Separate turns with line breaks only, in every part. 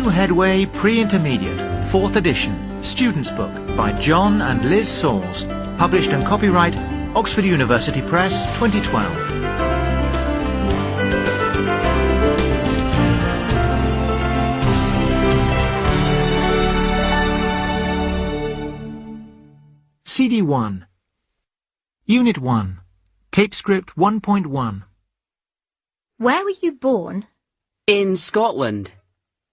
New Headway Pre-Intermediate, 4th edition, Student's Book by John and Liz Sauls, published and copyright Oxford University Press, 2012. CD 1. Unit 1. Tape script 1.1.
Where were you born?
In Scotland.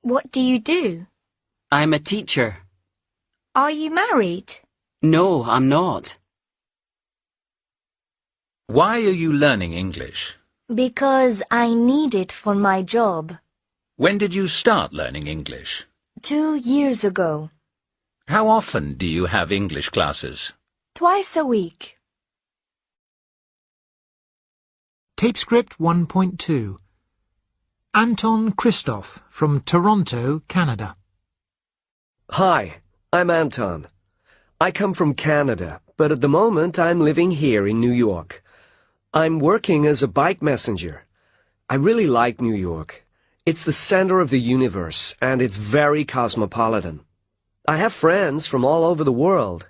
What do you do?
I'm a teacher.
Are you married?
No, I'm not.
Why are you learning English?
Because I need it for my job.
When did you start learning English?
2 years ago.
How often do you have English classes?
Twice a week.
Tape script 1.2. Anton Christoph from Toronto, Canada.
Hi, I'm Anton. I come from Canada, but at the moment I'm living here in New York. I'm working as a bike messenger. I really like New York. It's the center of the universe, and it's very cosmopolitan. I have friends from all over the world.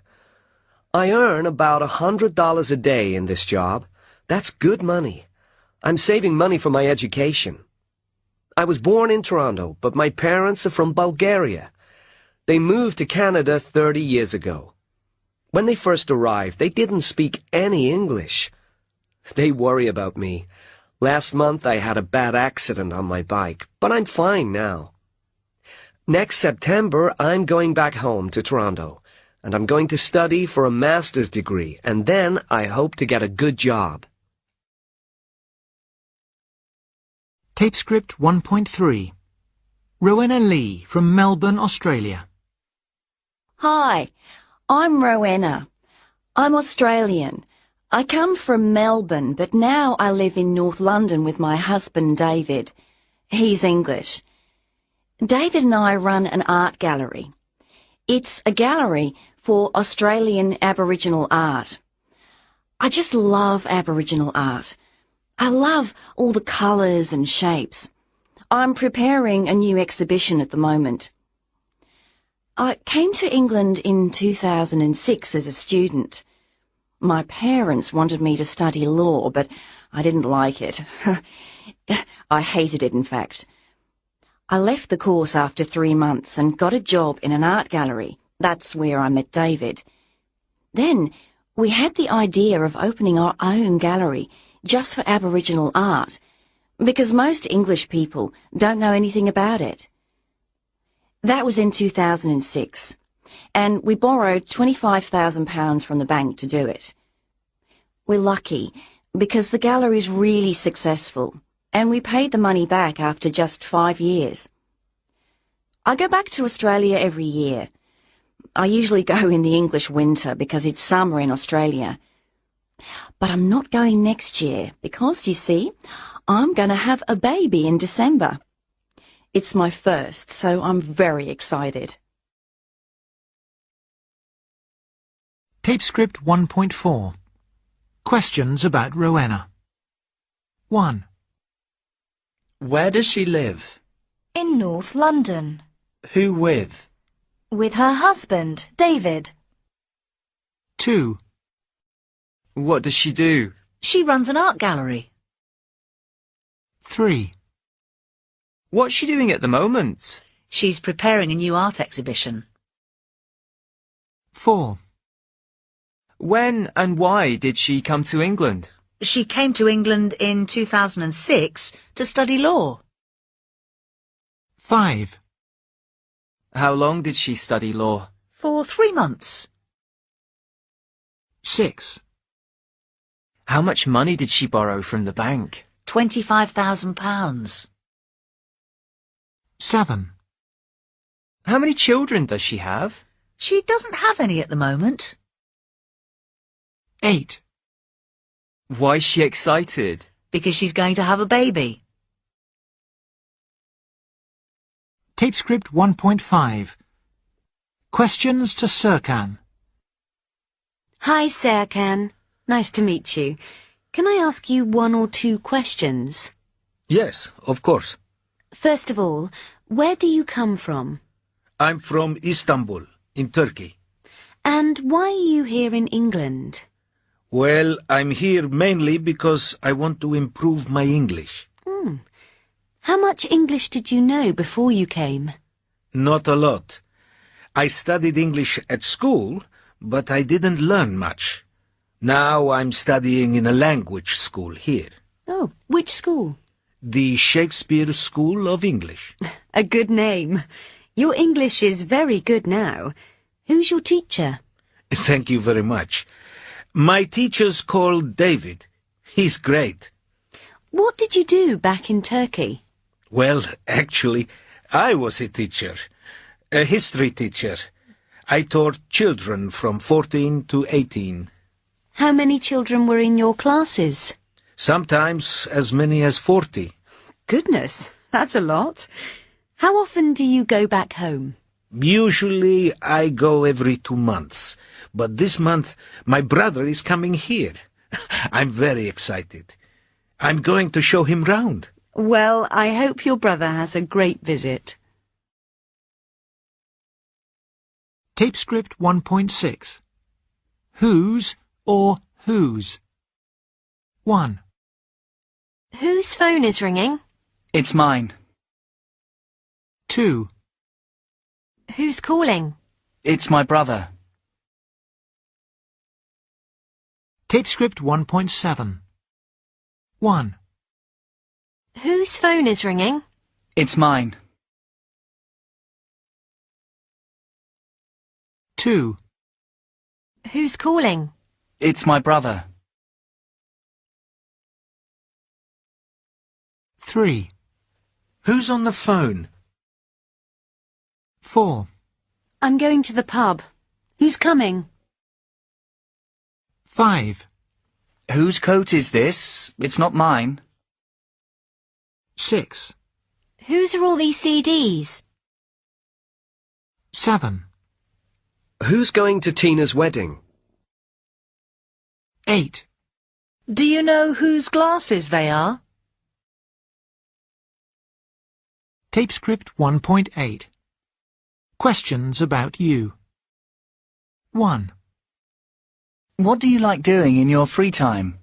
I earn about $100 a day in this job. That's good money. I'm saving money for my education. I was born in Toronto, but my parents are from Bulgaria. They moved to Canada 30 years ago. When they first arrived, they didn't speak any English. They worry about me. Last month I had a bad accident on my bike, but I'm fine now. Next September, I'm going back home to Toronto, and I'm going to study for a master's degree, and then I hope to get a good job.
Tape script 1.3. Rowena Lee from Melbourne, Australia.
Hi, I'm Rowena. I'm Australian. I come from Melbourne, but now I live in North London with my husband David. He's English. David and I run an art gallery. It's a gallery for Australian Aboriginal art. I just love Aboriginal art. I love all the colours and shapes. I'm preparing a new exhibition at the moment. I came to England in 2006 as a student. My parents wanted me to study law, but I didn't like it. I hated it, in fact. I left the course after 3 months and got a job in an art gallery. That's where I met David. Then we had the idea of opening our own gallery just for Aboriginal art, because most English people don't know anything about it. That was in 2006, and we borrowed £25,000 from the bank to do it. We're lucky, because the gallery's really successful, and we paid the money back after just 5 years. I go back to Australia every year. I usually go in the English winter because it's summer in Australia. But I'm not going next year because, you see, I'm going to have a baby in December. It's my first, so I'm very excited.
Tape script 1.4. Questions about Rowena. 1.
Where does she live?
In North London.
Who with?
With her husband, David.
2.
What does she do?
She runs an art gallery.
3.
What's she doing at the moment?
She's preparing a new art exhibition.
4.
When and why did she come to England?
She came to England in 2006 to study law.
5.
How long did she study law?
For 3 months.
6.
How much money did she borrow from the bank?
£25,000.
7.
How many children does she have?
She doesn't have any at the moment.
8.
Why is she excited?
Because she's going to have a baby.
Tape script 1.5. Questions to Siran.
Hi, Siran. Nice to meet you. Can I ask you 1 or 2 questions?
Yes, of course.
First of all, where do you come from?
I'm from Istanbul, in Turkey.
And why are you here in England?
Well, I'm here mainly because I want to improve my English.
How much English did you know before you came?
Not a lot. I studied English at school, but I didn't learn much. Now I'm studying in a language school here.
Oh, which school?
The Shakespeare School of English.
A good name. Your English is very good now. Who's your teacher?
Thank you very much. My teacher's called David. He's great.
What did you do back in Turkey?
Well, actually, I was a teacher. A history teacher. I taught children from 14 to 18.
How many children were in your classes?
Sometimes as many as 40.
Goodness, that's a lot. How often do you go back home?
Usually I go every 2 months. But this month my brother is coming here. I'm very excited. I'm going to show him round.
Well, I hope your brother has a great visit.
Tape script 1.6. Whose or whose? 1,
Whose phone is ringing?
It's mine.
2,
Who's calling?
It's my brother.
Tape script 1.7. 1,
Whose phone is ringing?
It's mine.
2,
Who's calling?
It's my brother.
3,
Who's on the phone?
4,
I'm going to the pub. Who's coming?
5,
Whose coat is this? It's not mine.
6,
Whose are all these CDs?
7,
Who's going to Tina's wedding?
8,
Do you know whose glasses they are?
Tape script 1.8. Questions about you. 1,
What do you like doing in your free time?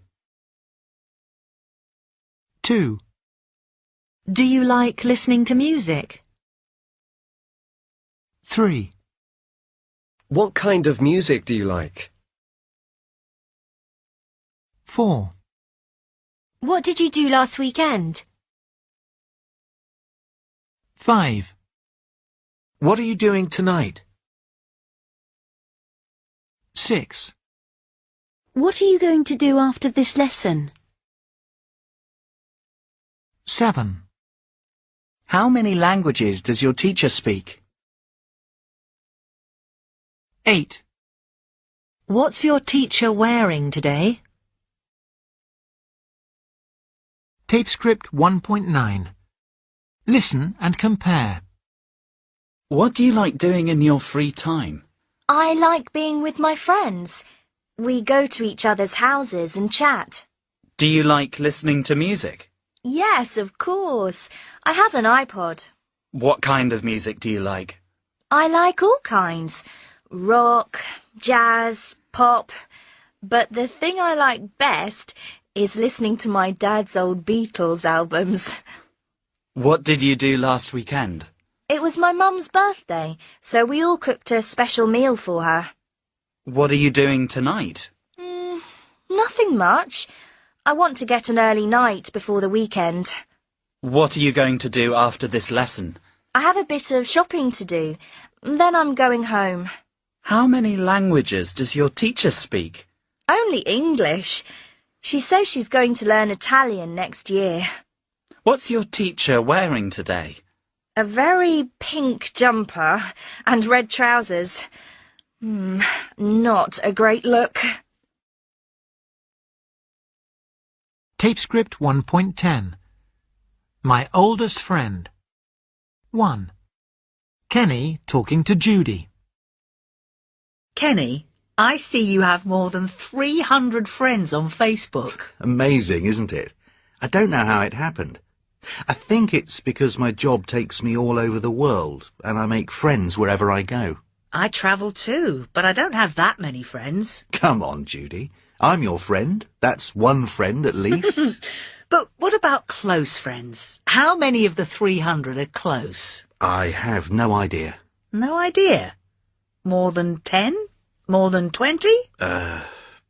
2,
Do you like listening to music?
3,
What kind of music do you like?
4,
What did you do last weekend?
5,
What are you doing tonight?
6,
What are you going to do after this lesson?
7,
How many languages does your teacher speak?
8,
What's your teacher wearing today?
Tape script 1.9. Listen and compare.
What do you like doing in your free time?
I like being with my friends. We go to each other's houses and chat.
Do you like listening to music?
Yes, of course. I have an iPod.
What kind of music do you like?
I like all kinds. Rock, jazz, pop. But the thing I like best is listening to my dad's old Beatles albums.
What did you do last weekend?
It was my mum's birthday, so we all cooked a special meal for her.
What are you doing tonight?
Nothing much. I want to get an early night before the weekend.
What are you going to do after this lesson?
I have a bit of shopping to do. Then I'm going home.
How many languages does your teacher speak?
Only English. She says she's going to learn Italian next year.
What's your teacher wearing today?
A very pink jumper and red trousers. Not a great look.
Tape script 1.10. My oldest friend. 1. Kenny talking to Judy.
Kenny, I see you have more than 300 friends on Facebook.
Amazing, isn't it? I don't know how it happened. I think it's because my job takes me all over the world, and I make friends wherever I go.
I travel too, but I don't have that many friends.
Come on, Judy. I'm your friend. That's one friend at least.
But what about close friends? How many of the 300 are close?
I have no idea.
No idea. More than 10? More than 20?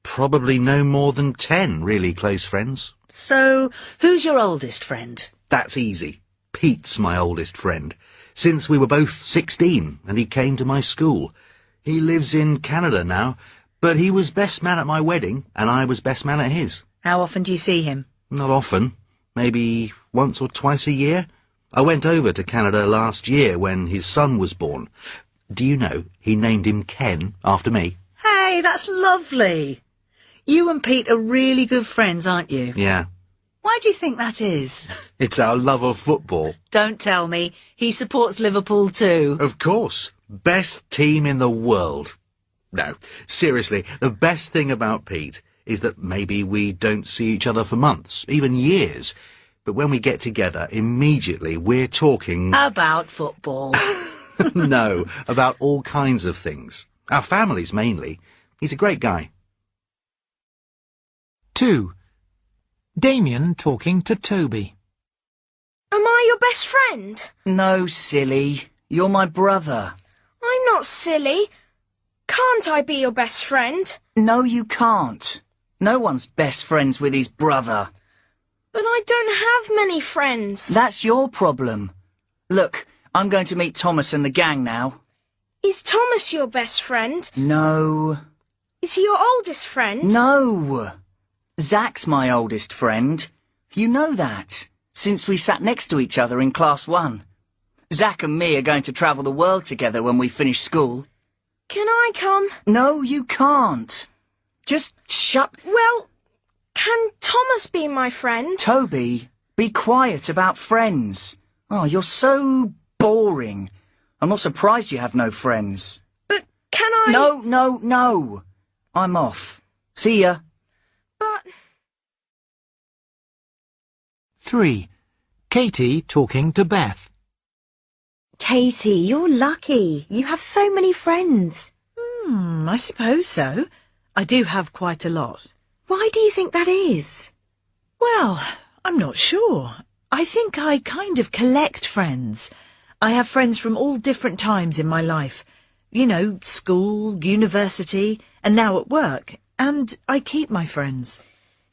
Probably no more than 10 really close friends.
So, who's your oldest friend?
That's easy. Pete's my oldest friend. Since we were both 16 and he came to my school. He lives in Canada now, but he was best man at my wedding and I was best man at his.
How often do you see him?
Not often. Maybe once or twice a year. I went over to Canada last year when his son was born. Do you know he named him Ken after me?
Hey, that's lovely. You and Pete are really good friends, aren't you?
Yeah.
Why do you think that is?
It's our love of football.
Don't tell me. He supports Liverpool too.
Of course. Best team in the world. No, seriously, the best thing about Pete is that maybe we don't see each other for months, even years. But when we get together, immediately we're talking...
About football.
No, about all kinds of things. Our families mainly. He's a great guy.
2. Damien talking to Toby.
Am I your best friend?
No, silly. You're my brother.
I'm not silly. Can't I be your best friend?
No, you can't. No one's best friends with his brother.
But I don't have many friends.
That's your problem. Look, I'm going to meet Thomas and the gang now.
Is Thomas your best friend?
No.
Is he your oldest friend?
No. Zach's my oldest friend. You know that, since we sat next to each other in Class 1. Zach and me are going to travel the world together when we finish school.
Can I come?
No, you can't. Just shut...
Well, can Thomas be my friend?
Toby, be quiet about friends. Oh, you're so boring. I'm not surprised you have no friends.
But can I...
No. I'm off. See ya.
But...
3. Katie talking to Beth.
Katie, you're lucky. You have so many friends.
I suppose so. I do have quite a lot.
Why do you think that is?
Well, I'm not sure. I think I kind of collect friends. I have friends from all different times in my life. You know, school, university, and now at work. And I keep my friends.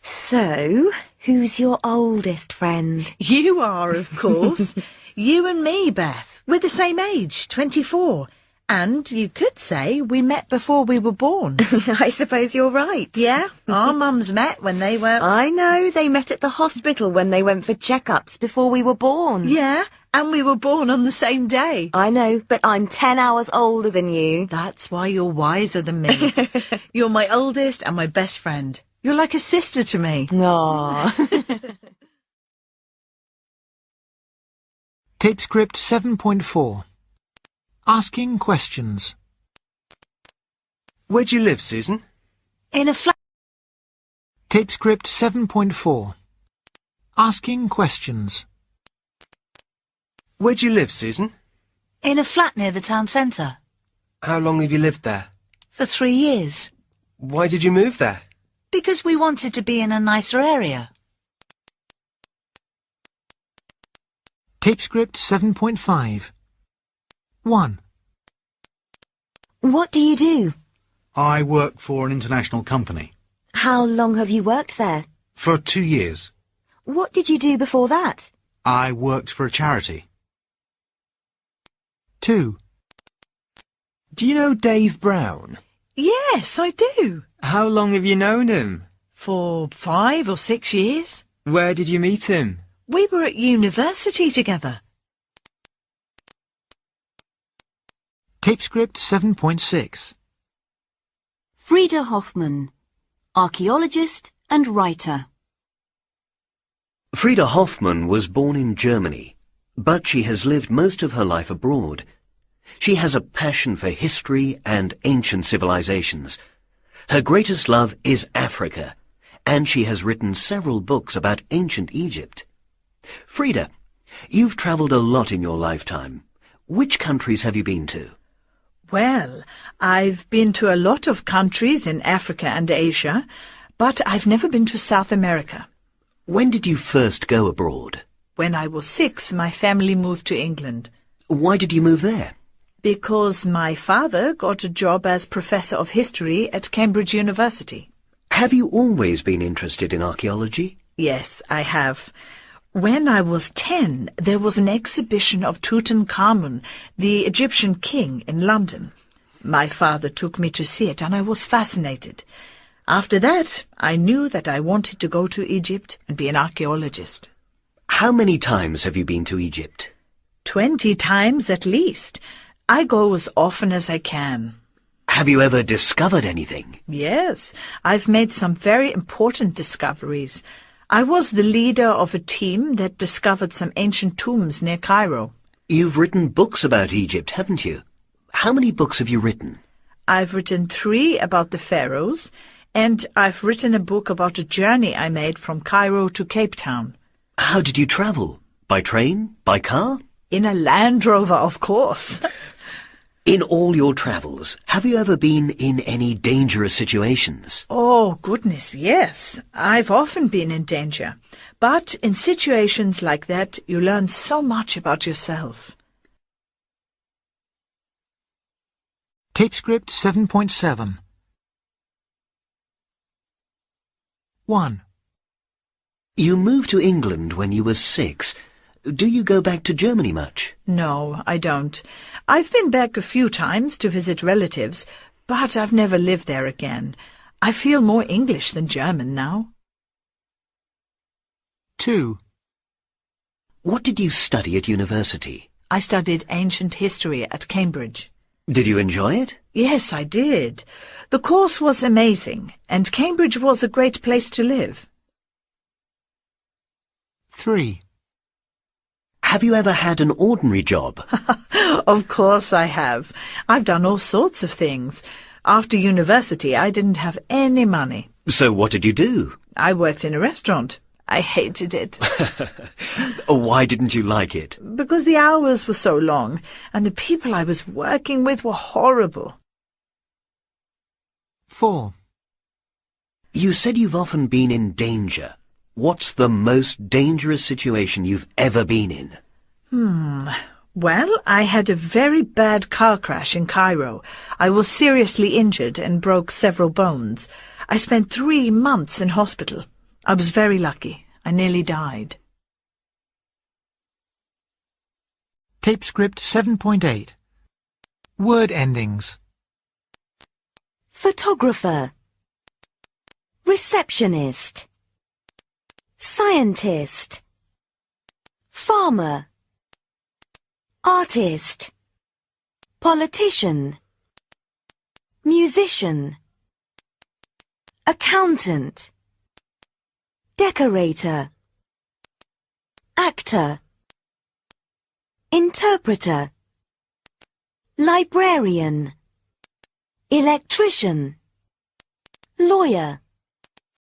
So, who's your oldest friend?
You are, of course. You and me, Beth. We're the same age, 24. And you could say we met before we were born.
I suppose you're right.
Yeah, our mums met when they were...
I know, they met at the hospital when they went for checkups before we were born.
Yeah, and we were born on the same day.
I know, but I'm 10 hours older than you.
That's why you're wiser than me. You're my oldest and my best friend. You're like a sister to me.
Aww.
Tape script 7.4. Asking questions.
Where do you live, Susan?
In a flat...
Tape script 7.4. Asking questions.
Where do you live, Susan?
In a flat near the town centre.
How long have you lived there?
For 3 years.
Why did you move there?
Because we wanted to be in a nicer area.
Tape script 7.5. 1.
What do you do?
I work for an international company.
How long have you worked there?
For 2 years.
What did you do before that?
I worked for a charity.
2.
Do you know Dave Brown?
Yes, I do.
How long have you known him?
For 5 or 6 years.
Where did you meet him?
We were at university together.
Tape script 7.6.
Freda Hoffman, archaeologist and writer.
Freda Hoffman was born in Germany, but she has lived most of her life abroad. She has a passion for history and ancient civilizations. Her greatest love is Africa, and she has written several books about ancient Egypt. Freda, you've travelled a lot in your lifetime. Which countries have you been to?
Well, I've been to a lot of countries in Africa and Asia, but I've never been to South America.
When did you first go abroad?
When I was 6, my family moved to England.
Why did you move there?
Because my father got a job as Professor of History at Cambridge University.
Have you always been interested in archaeology?
Yes, I have. When I was 10, there was an exhibition of Tutankhamun, the Egyptian king, in London. My father took me to see it, and I was fascinated. After that, I knew that I wanted to go to Egypt and be an archaeologist.
How many times have you been to Egypt?
20 times at least. I go as often as I can.
Have you ever discovered anything?
Yes, I've made some very important discoveries. I was the leader of a team that discovered some ancient tombs near Cairo.
You've written books about Egypt, haven't you? How many books have you written?
I've written 3 about the pharaohs, and I've written a book about a journey I made from Cairo to Cape Town.
How did you travel? By train? By car?
In a Land Rover, of course.
In all your travels, have you ever been in any dangerous situations?
Oh, goodness, yes. I've often been in danger. But in situations like that, you learn so much about yourself.
Tape script 7.7. 1.
You moved to England when you were 6. Do you go back to Germany much?
No, I don't. I've been back a few times to visit relatives, but I've never lived there again. I feel more English than German now.
2.
What did you study at university?
I studied ancient history at Cambridge.
Did you enjoy it?
Yes, I did. The course was amazing, and Cambridge was a great place to live.
3.
Have you ever had an ordinary job?
Of course I have. I've done all sorts of things. After university, I didn't have any money.
So what did you do?
I worked in a restaurant. I hated it.
Why didn't you like it?
Because the hours were so long, and the people I was working with were horrible.
4.
You said you've often been in danger. What's the most dangerous situation you've ever been in?
Well, I had a very bad car crash in Cairo. I was seriously injured and broke several bones. I spent 3 months in hospital. I was very lucky. I nearly died.
Tape script 7.8. Word endings.
Photographer, receptionist, scientist, farmer, artist, politician, musician, accountant, decorator, actor, interpreter, librarian, electrician, lawyer,